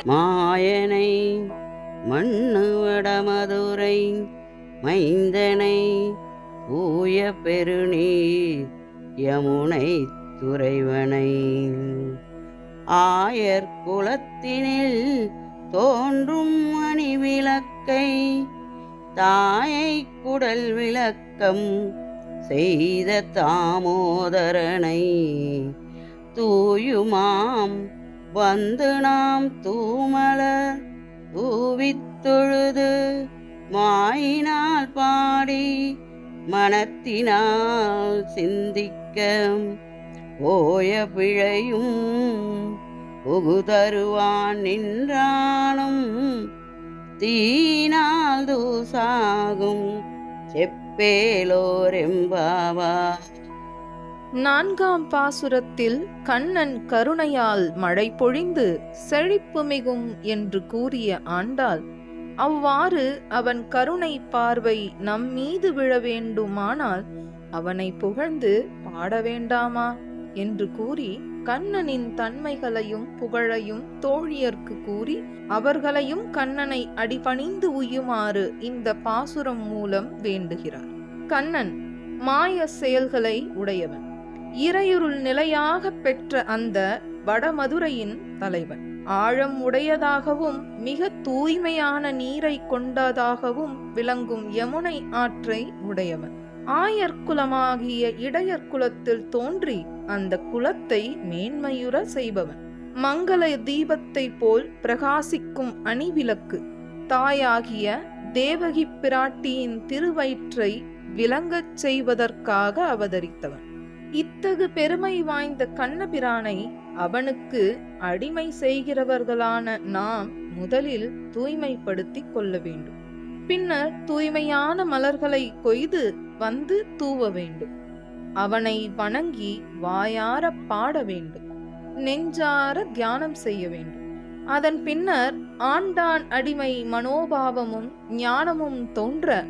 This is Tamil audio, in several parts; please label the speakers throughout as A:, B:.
A: மாயனை மண்ணு வடமதுரை மைந்தனை தூய பெருநீர் யமுனை துறைவனை ஆயர் குலத்தினில் தோன்றும் மணி விளக்கை தாயை குடல் விளக்கம் செய்த தாமோதரனை தூயுமாம் வந்து நாம் தூமலர் தூவித்தொழுது மாயினால் பாடி மனத்தினால் சிந்திக்க போய பிழையும் புகுதருவான் நின்றானும் தீனால் தூசாகும் செப்பேலோரெம்பாவா.
B: நான்காம் பாசுரத்தில் கண்ணன் கருணையால் மழை பொழிந்து செழிப்பு மிகும் என்று கூறிய ஆண்டாள், அவ்வாறு அவன் கருணை பார்வை நம்மீது விழ வேண்டுமானால் அவனை புகழ்ந்து பாட வேண்டாமா என்று கூறி கண்ணனின் தன்மைகளையும் புகழையும் தோழியர்க்கு கூறி அவர்களையும் கண்ணனை அடிபணிந்து உய்யுமாறு இந்த பாசுரம் மூலம் வேண்டுகிறார். கண்ணன் மாய செயல்களை உடையவன், இறையுருள் நிலையாக பெற்ற அந்த வடமதுரையின் தலைவன், ஆழம் உடையதாகவும் மிக தூய்மையான நீரை கொண்டதாகவும் விளங்கும் யமுனை ஆற்றை உடையவன், ஆயர் குலமாகிய இடையர் குலத்தில் தோன்றி அந்த குலத்தை மேன்மையுற செய்பவன், மங்கள தீபத்தை போல் பிரகாசிக்கும் அணிவிளக்கு, தாயாகிய தேவகி பிராட்டியின் திருவயிற்றை விளங்கச் செய்வதற்காக அவதரித்தவன். இத்தகு பெருமை வாய்ந்த கண்ணபிரானை அவனுக்கு அடிமை செய்கிறவர்களான நாம் முதலில் தூய்மைப்படுத்திக் கொள்ள வேண்டும். பின்னர் தூய்மையான மலர்களை கொய்து வந்து தூவ வேண்டும். அவனை வணங்கி வாயார பாட வேண்டும், நெஞ்சார தியானம் செய்ய வேண்டும். அதன் பின்னர் ஆண்டான் அடிமை மனோபாவமும் ஞானமும் தோன்ற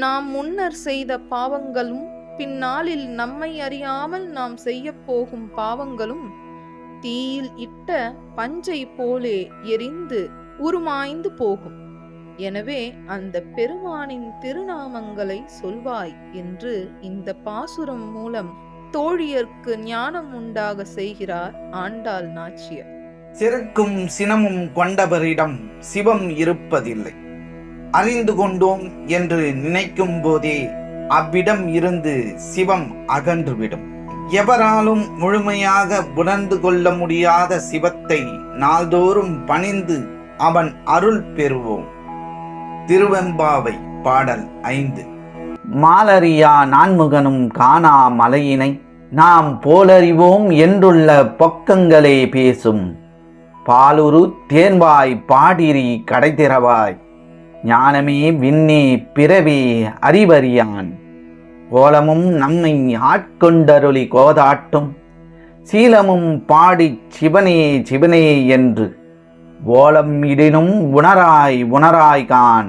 B: நாம் முன்னர் செய்த பாவங்களும் பின்னாளில் நம்மை அறியாமல் நாம் செய்ய போகும் பாவங்களும் தீயில் இட்ட பஞ்சை போலே எரிந்து உருமாய்ந்து போகும். எனவே அந்த பெருமானின் திருநாமங்களை சொல்வாய் என்று இந்த பாசுரம் மூலம் தோழியர்க்கு ஞானம் உண்டாக செய்கிறார் ஆண்டாள் நாச்சியார்.
C: செருக்கும் சினமும் கொண்டவரிடம் சிவம் இருப்பதில்லை. அறிந்து கொண்டோம் என்று நினைக்கும் போதே அவ்விடம் இருந்து சிவம் அகன்றுவிடும். எவராலும் முழுமையாக உணர்ந்து கொள்ள முடியாத சிவத்தை நாள்தோறும் பணிந்து அவன் அருள் பெறுவோம். திருவெம்பாவை பாடல் 5.
D: மாலறியா நான்முகனும் காணா மலையினை நாம் போலறிவோம் என்றுள்ள பொக்கங்களே பேசும் பாலுரு தேன்வாய் பாடிரி கடைதிறவாய் ஞானமே விண்ணே பிறவே அறிவறியான் கோலமும் நம்மை ஆட்கொண்டருளி கோதாட்டும் சீலமும் பாடி சிவனே சிவனே என்று ஓலம் இடினும் உணராய் உணராய்கான்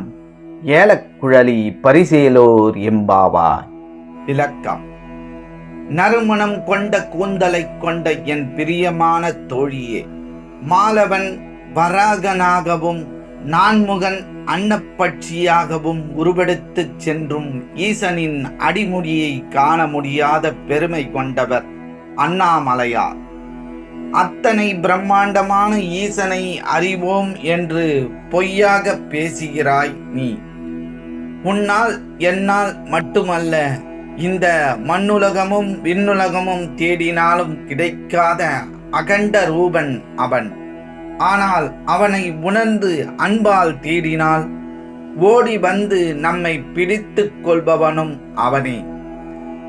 D: ஏலக்குழலி பரிசேலோர் எம்பாவாய்.
C: விளக்கம். நறுமணம் கொண்ட கூந்தலை கொண்ட என் பிரியமான தோழியே, மாலவன் வராகனாகவும் நான்முகன் அன்னப்பட்சியாகவும் உருவெடுத்துச் சென்றும் ஈசனின் அடிமுடியை காண முடியாத பெருமை கொண்டவர் அண்ணாமலையார். அத்தனை பிரம்மாண்டமான ஈசனை அறிவோம் என்று பொய்யாக பேசுகிறாய் நீ. உன்னால் என்னால் மட்டுமல்ல, இந்த மண்ணுலகமும் விண்ணுலகமும் தேடினாலும் கிடைக்காத அகண்ட ரூபன் அவன். ஆனால் அவனை உணர்ந்து அன்பால் தேடினால் ஓடி வந்து நம்மை பிடித்துக் கொள்பவனும் அவனே.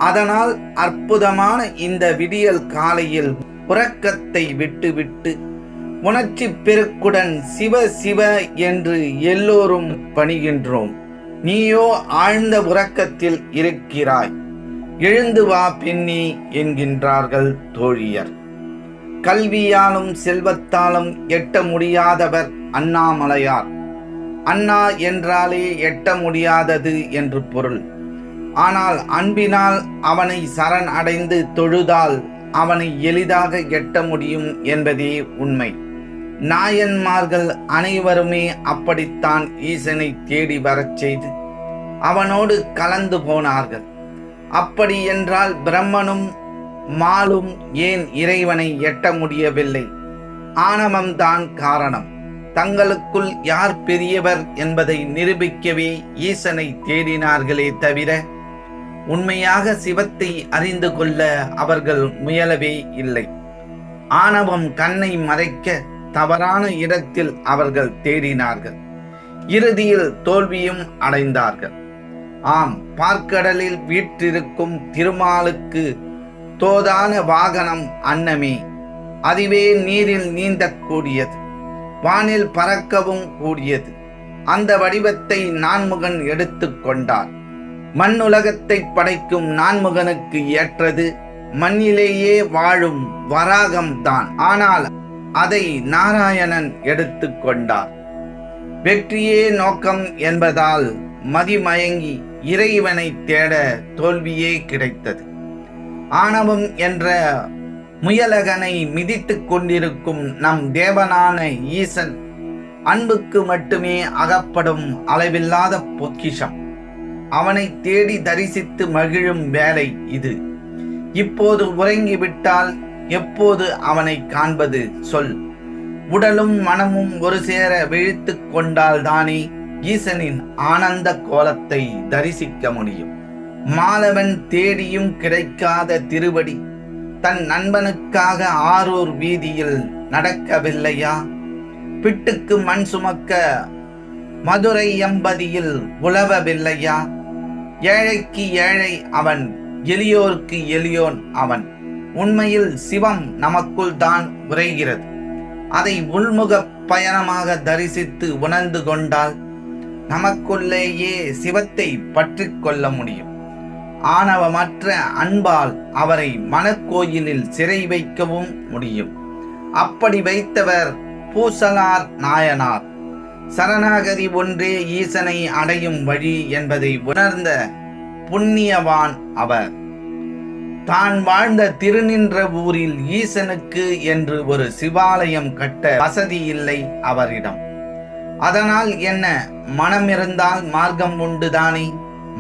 C: அதனால் அற்புதமான இந்த விடியல் காலையில் உறக்கத்தை விட்டுவிட்டு உணர்ச்சி பெருக்குடன் சிவ சிவ என்று எல்லோரும் பணிகின்றோம். நீயோ ஆழ்ந்த உறக்கத்தில் இருக்கிறாய். எழுந்து வா பெண்ணே என்கின்றார்கள் தோழியர். கல்வியாலும் செல்வத்தாலும் எட்ட முடியாதவர் அண்ணாமலையார். அண்ணா என்றாலே எட்ட முடியாதது என்று பொருள். ஆனால் அன்பினால் அவனை சரண் அடைந்து தொழுதால் அவனை எளிதாக எட்ட முடியும் என்பதே உண்மை. நாயன்மார்கள் அனைவருமே அப்படித்தான் ஈசனை தேடி வரச் செய்து அவனோடு கலந்து போனார்கள். அப்படி என்றால் பிரம்மனும் மாலும் ஏன் இறைவனை எட்ட முடியவில்லை? ஆணவம்தான் காரணம். தங்களுக்குள் யார் பெரியவர் என்பதை நிரூபிக்கவே ஈசனை தேடினார்களே தவிர உண்மையாக சிவத்தை அறிந்து கொள்ள அவர்கள் முயலவே இல்லை. ஆணவம் கண்ணை மறைக்க தவறான இடத்தில் அவர்கள் தேடினார்கள். இறுதியில் தோல்வியும் அடைந்தார்கள். ஆம், பார்க்கடலில் வீற்றிருக்கும் திருமாலுக்கு தோதான வாகனம் அன்னமே. அதுவே நீரில் நீந்தக்கூடியது, வானில் பறக்கவும் கூடியது. அந்த வடிவத்தை நான்முகன் எடுத்து கொண்டார். மண்ணுலகத்தை படைக்கும் நான்முகனுக்கு ஏற்றது மண்ணிலேயே வாழும் வராகம்தான். ஆனால் அதை நாராயணன் எடுத்து கொண்டார். வெற்றியே நோக்கம் என்பதால் மதிமயங்கி இறைவனை தேட தோல்வியே கிடைத்தது. ஆணவம் என்ற முயலகனை மிதித்துக் கொண்டிருக்கும் நம் தேவனான ஈசன் அன்புக்கு மட்டுமே அகப்படும் அளவில்லாத பொக்கிஷம். அவனை தேடி தரிசித்து மகிழும் வேலை இது. இப்போது உறங்கிவிட்டால் எப்போது அவனை காண்பது சொல்? உடலும் மனமும் ஒரு சேர விழித்து கொண்டால்தானே ஈசனின் ஆனந்த கோலத்தை தரிசிக்க முடியும். மாலவன் தேடியும் கிடைக்காத திருவடி தன் நண்பனுக்காக ஆரூர் வீதியில் நடக்கவில்லையா? பிட்டுக்கு மண் சுமக்க மதுரை எம்பதியில் உலவவில்லையா? ஏழைக்கு ஏழை அவன், எளியோர்க்கு எளியோன் அவன். உண்மையில் சிவம் நமக்குள் தான் உறைகிறது. அதை உள்முக பயணமாக தரிசித்து உணர்ந்து கொண்டால் நமக்குள்ளேயே சிவத்தை பற்றி கொள்ள முடியும். ஆணவமற்ற அன்பால் அவரை மனக்கோயிலில் சிறை வைக்கவும் முடியும். அப்படி வைத்தவர் பூசலார் நாயனார். சரணாகதி ஒன்றே ஈசனை அடையும் வழி என்பதை உணர்ந்த புண்ணியவான் அவர். தான் வாழ்ந்த திருநின்ற ஊரில் ஈசனுக்கு என்று ஒரு சிவாலயம் கட்ட வசதி இல்லை அவரிடம். அதனால் என்ன, மனம் இருந்தால் மார்க்கம் உண்டுதானே?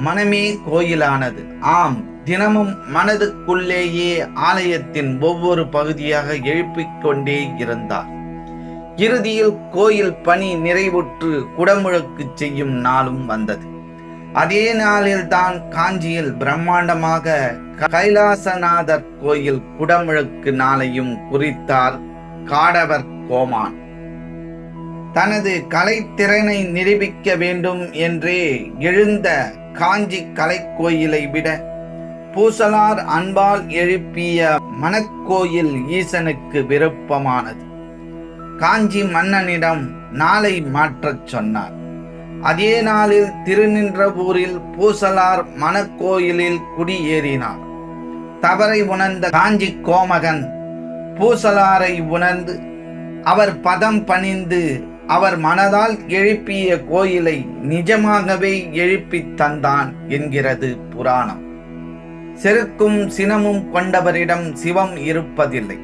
C: மனமே கோயிலானது. ஆம், தினமும் மனதுக்குள்ளேயே ஆலயத்தின் ஒவ்வொரு பகுதியாக எழுப்பிக் கொண்டே இருந்தார். இறுதியில் கோயில் பணி நிறைவுற்று குடமுழுக்கு செய்யும் நாளும் வந்தது. அதே நாளில் தான் காஞ்சியில் பிரம்மாண்டமாக கைலாசநாதர் கோயில் குடமுழுக்கு நாளையும் குறித்தார் காடவர் கோமான். தனது கலைத்திறனை நிரூபிக்க வேண்டும் என்றே எழுந்த காஞ்சி கலைக்கோயிலை விட பூசலார் அன்பால் எழுப்பிய மணக்கோயில் ஈசனுக்கு விருப்பமானது. காஞ்சி மன்னனிடம் நாளை மாற்றச் சொன்னார். அதே நாளில் திருநின்றவூரில் பூசலார் மணக்கோயிலில் குடியேறினார். தவறை உணர்ந்த காஞ்சி கோமகன் பூசலாரை உணர்ந்து அவர் பதம் பணிந்து அவர் மனதால் எழுப்பிய கோயிலை நிஜமாகவே எழுப்பித் தந்தான் என்கிறது புராணம். செருக்கும் சினமும் கொண்டவரிடம் சிவம் இருப்பதில்லை.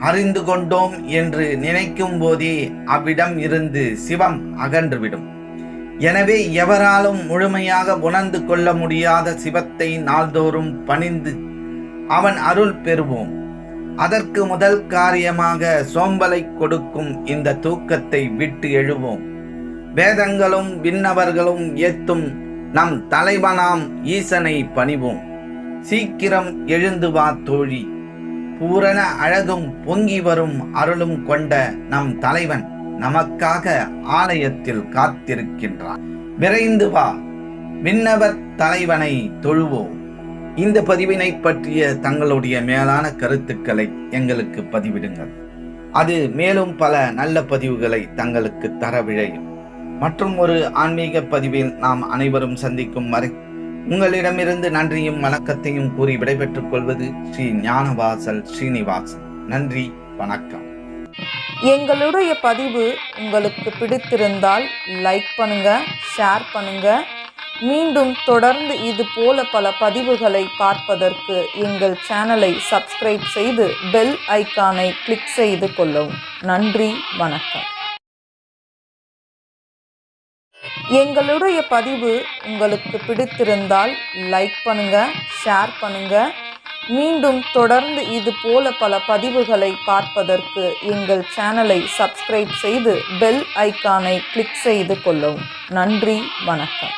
C: அறிந்து கொண்டோம் என்று நினைக்கும் போதே அவ்விடம் இருந்து சிவம் அகன்றுவிடும். எனவே எவராலும் முழுமையாக உணர்ந்து கொள்ள முடியாத சிவத்தை நாள்தோறும் பணிந்து அவன் அருள் பெறுவோம். அதற்கு முதல் காரியமாக சோம்பலை கொடுக்கும் இந்த தூக்கத்தை விட்டு எழுவோம். வேதங்களும் விண்ணவர்களும் ஏத்தும் நம் தலைவனாம் ஈசனை பணிவோம். சீக்கிரம் எழுந்து வா தோழி. பூரண அழகும் பொங்கி வரும் அருளும் கொண்ட நம் தலைவன் நமக்காக ஆலயத்தில் காத்திருக்கின்றான். விரைந்து வா, விண்ணவர் தலைவனை தொழுவோம். இந்த பதிவினை பற்றிய தங்களுடைய மேலான கருத்துக்களை எங்களுக்கு பதிவிடுங்கள். அது மேலும் பல நல்ல பதிவுகளை தங்களுக்கு தர விழையும். மற்றும் ஒரு ஆன்மீக பதிவில் நாம் அனைவரும் சந்திக்கும் வரை உங்களிடமிருந்து நன்றியும் வணக்கத்தையும் கூறி விடைபெற்றுக் கொள்வது ஸ்ரீ ஞானவாசல் ஸ்ரீனிவாசன். நன்றி, வணக்கம்.
B: எங்களுடைய பதிவு உங்களுக்கு பிடித்திருந்தால் லைக் பண்ணுங்க, ஷேர் பண்ணுங்க, மீண்டும் தொடர்ந்து இது போல பல பதிவுகளை பார்ப்பதற்கு எங்கள் சேனலை சப்ஸ்கிரைப் செய்து பெல் ஐக்கானை கிளிக் செய்து கொள்ளவும். நன்றி, வணக்கம். எங்களுடைய பதிவு உங்களுக்கு பிடித்திருந்தால் லைக் பண்ணுங்க, ஷேர் பண்ணுங்க. மீண்டும் தொடர்ந்து இது போல பல பதிவுகளை பார்ப்பதற்கு எங்கள் சேனலை சப்ஸ்கிரைப் செய்து பெல் ஐக்கானை கிளிக் செய்து கொள்ளவும். நன்றி, வணக்கம்.